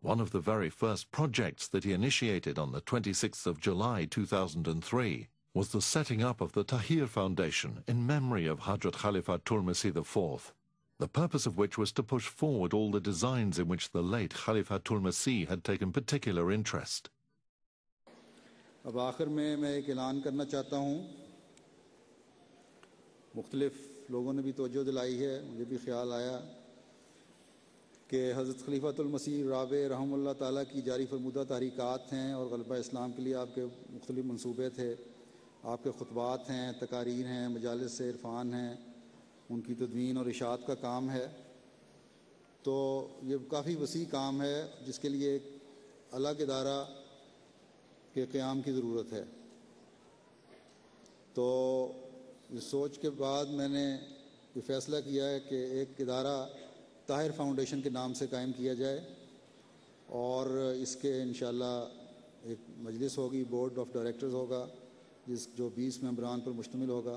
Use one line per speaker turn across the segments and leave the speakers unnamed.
One of the very first projects that he initiated on the 26th of July 2003 was the setting up of the Tahir Foundation in memory of Hadhrat Khalifatul Masih V, the purpose of which was to push forward all the designs in which the late Khalifatul Masih had taken particular interest.
अब आखिर में मैं एक ऐलान करना चाहता हूँ। मुख्तलिफ लोगों ने भी तवज्जो दिलाई है, मुझे भी ख्याल आया कि हज़रत खलीफातुल मसीह राबे रहमतुल्लाह ताला की जारी फरमुदा तहरीकात हैं और ग़लबा इस्लाम के लिए आपके मुख्तलिफ मंसूबे थे, आपके खुतबात हैं, तकारीर हैं, मजालिस से इरफान हैं, उनकी तदवीन और इशाअत का काम है। तो ये काफ़ी वसी काम है जिसके लिए एक अलग इदारा के क़याम की ज़रूरत है। तो इस सोच के बाद मैंने ये फ़ैसला किया है कि एक इदारा ताहिर फाउंडेशन के नाम से कायम किया जाए और इसके इंशाअल्लाह एक मजलिस होगी, बोर्ड ऑफ डायरेक्टर्स होगा जो 20 मेंबरान पर मुश्तमिल होगा।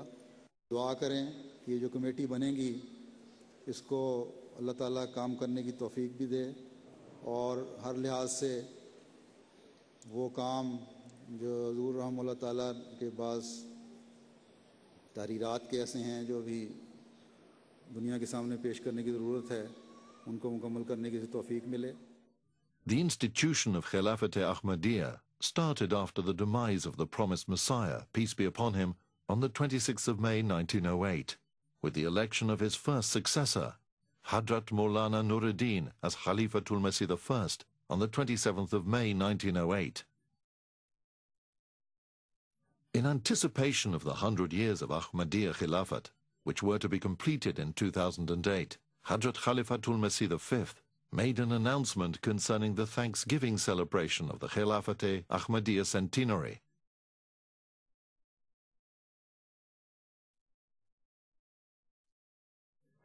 दुआ करें कि ये जो कमेटी बनेगी इसको अल्लाह ताला काम करने की तौफीक भी दे और हर लिहाज से वो काम जो हज़ूर रहमतुल्लाह ताला के पास तहरीरात के ऐसे हैं जो अभी दुनिया के सामने पेश करने की ज़रूरत है, उनको मुकम्मल करने की तौफीक मिले।
The institution of Khilafat Ahmadiyya started after the demise of the promised Messiah, peace be upon him, on the 26th of May 1908, with the election of his first successor, Hadhrat Maulana Nuruddin, as Khalifatul Masih I on the 27th of May 1908. In anticipation of the 100 years of Ahmadiyya Khilafat, which were to be completed in 2008, Hadhrat Khalifatul Masih V made an announcement concerning the Thanksgiving celebration of the Khilafat Ahmadiyya centenary.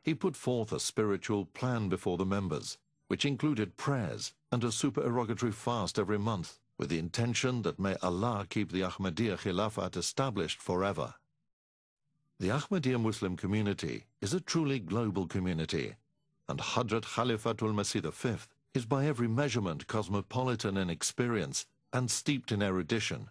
He put forth a spiritual plan before the members, which included prayers and a supererogatory fast every month, with the intention that may Allah keep the Ahmadiyya Khilafat established forever. The Ahmadiyya Muslim community is a truly global community, and Hadhrat Khalifatul Masih V is by every measurement cosmopolitan in experience and steeped in erudition.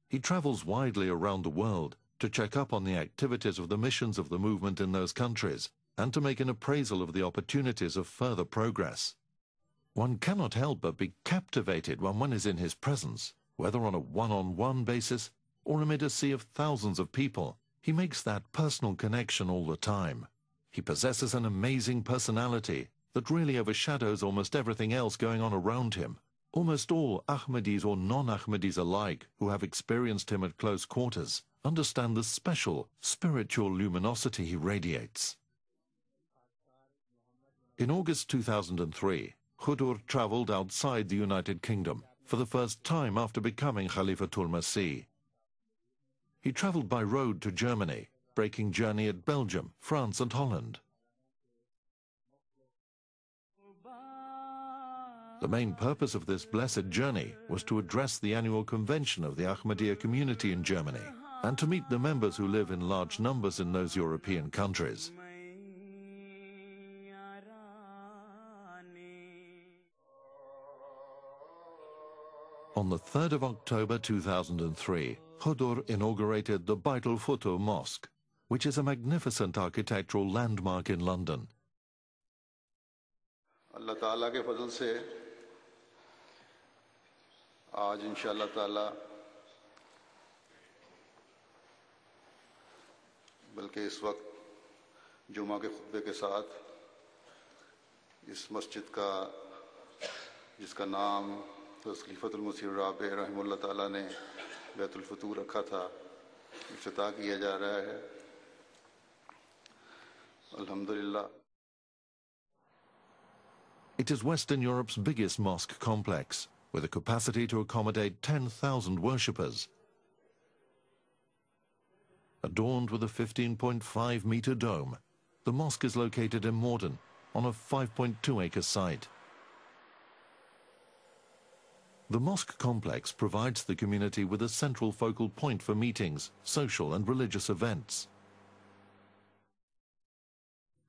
He travels widely around the world to check up on the activities of the missions of the movement in those countries and to make an appraisal of the opportunities of further progress. One cannot help but be captivated when one is in his presence, whether on a one-on-one basis or amid a sea of thousands of people. He makes that personal connection all the time. He possesses an amazing personality that really overshadows almost everything else going on around him. Almost all Ahmadis or non-Ahmadis alike who have experienced him at close quarters understand the special spiritual luminosity he radiates. In August 2003, Hadhrat travelled outside the United Kingdom for the first time after becoming Khalifatul Masih. He travelled by road to Germany, breaking journey at Belgium, France and Holland. The main purpose of this blessed journey was to address the annual convention of the Ahmadiyya community in Germany and to meet the members who live in large numbers in those European countries. On the 3rd of October 2003, Hadhrat inaugurated the Baitul Futuh Mosque, which is a magnificent architectural landmark in London.
Allah Ta'ala के फजल से आज इंशाअल्लाह ताला बल्कि इस वक्त जुमा के खुतबे के साथ इस मस्जिद का जिसका नाम खलीफतुल मसीह राबे रहमतुल्लाह ताला ने बैतुल फतूह रखा था, इफ्तिताह किया जा रहा है। अल्हम्दुलिल्लाह।
It is Western Europe's biggest mosque complex, with a capacity to accommodate 10,000 worshippers. Adorned with a 15.5-meter dome, the mosque is located in Morden on a 5.2-acre site. The mosque complex provides the community with a central focal point for meetings, social and religious events.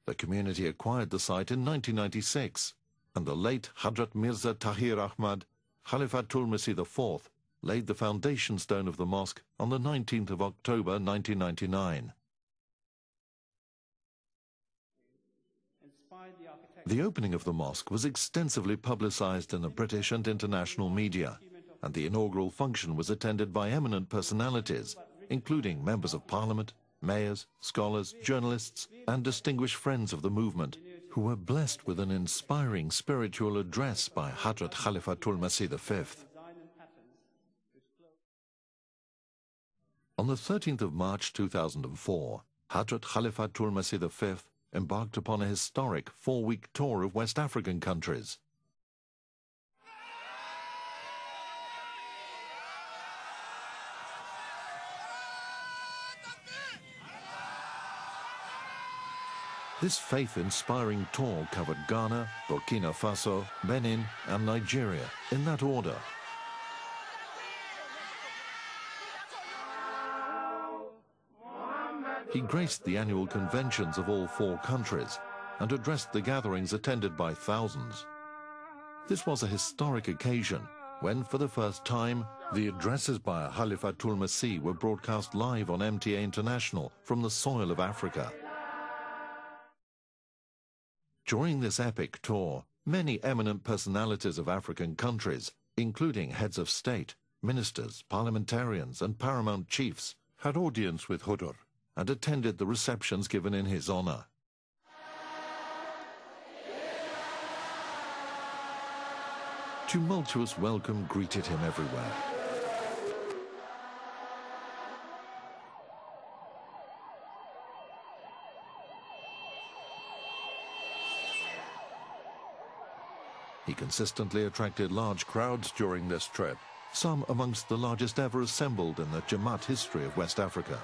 The community acquired the site in 1996, and the late Hadhrat Mirza Tahir Ahmad, Khalifatul Masih V, laid the foundation stone of the mosque on the 19th of October 1999. The opening of the mosque was extensively publicized in the British and international media, and the inaugural function was attended by eminent personalities, including members of parliament, mayors, scholars, journalists, and distinguished friends of the movement, who were blessed with an inspiring spiritual address by Hadhrat Khalifatul Masih V. On the 13th of March 2004, Hadhrat Khalifatul Masih V embarked upon a historic 4-week tour of West African countries. This faith-inspiring tour covered Ghana, Burkina Faso, Benin, and Nigeria, in that order. He graced the annual conventions of all 4 countries and addressed the gatherings attended by thousands. This was a historic occasion when, for the first time, the addresses by Khalifatul Masih were broadcast live on MTA International from the soil of Africa. During this epic tour, many eminent personalities of African countries, including heads of state, ministers, parliamentarians, and paramount chiefs, had audience with Hadhrat and attended the receptions given in his honor. Tumultuous welcome greeted him everywhere. He consistently attracted large crowds during this trip, some amongst the largest ever assembled in the Jamaat history of West Africa.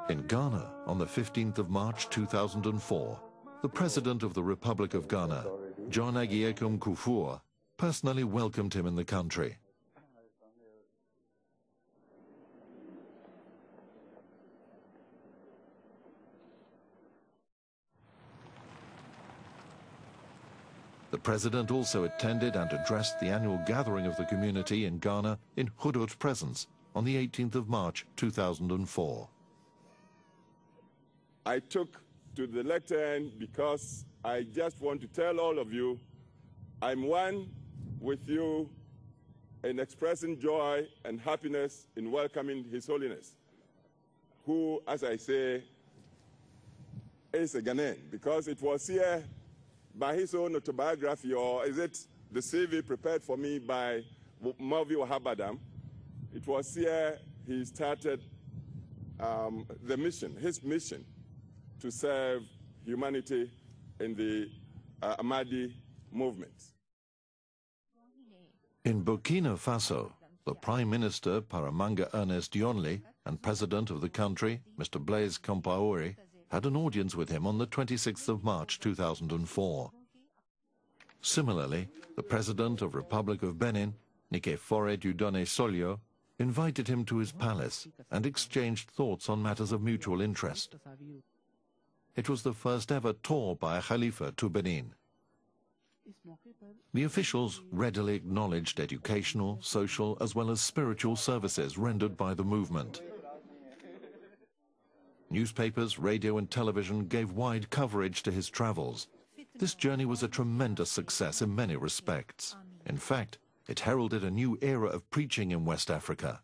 In Ghana, on the 15th of March 2004, the President of the Republic of Ghana, John Agyekum Kufuor, personally welcomed him in the country. The President also attended and addressed the annual gathering of the community in Ghana in Hadhrat's presence on the 18th of March 2004.
I took to the lectern because I just want to tell all of you I'm one with you in expressing joy and happiness in welcoming His Holiness, who, as I say, is a Ghanaian, because it was here by his own autobiography, or is it the CV prepared for me by Mavi Wahabadam? It was here he started the mission, his mission, to serve humanity in the Ahmadi movement.
In Burkina Faso, the Prime Minister, Paramanga Ernest Yonli, and President of the country, Mr. Blaise Compaoré, had an audience with him on the 26th of March 2004. Similarly, the President of Republic of Benin, Nicéphore Dieudonné Solio, invited him to his palace and exchanged thoughts on matters of mutual interest. It was the first ever tour by a Khalifa to Benin. The officials readily acknowledged educational, social, as well as spiritual services rendered by the movement. Newspapers, radio and television gave wide coverage to his travels. This journey was a tremendous success in many respects. In fact, it heralded a new era of preaching in West Africa.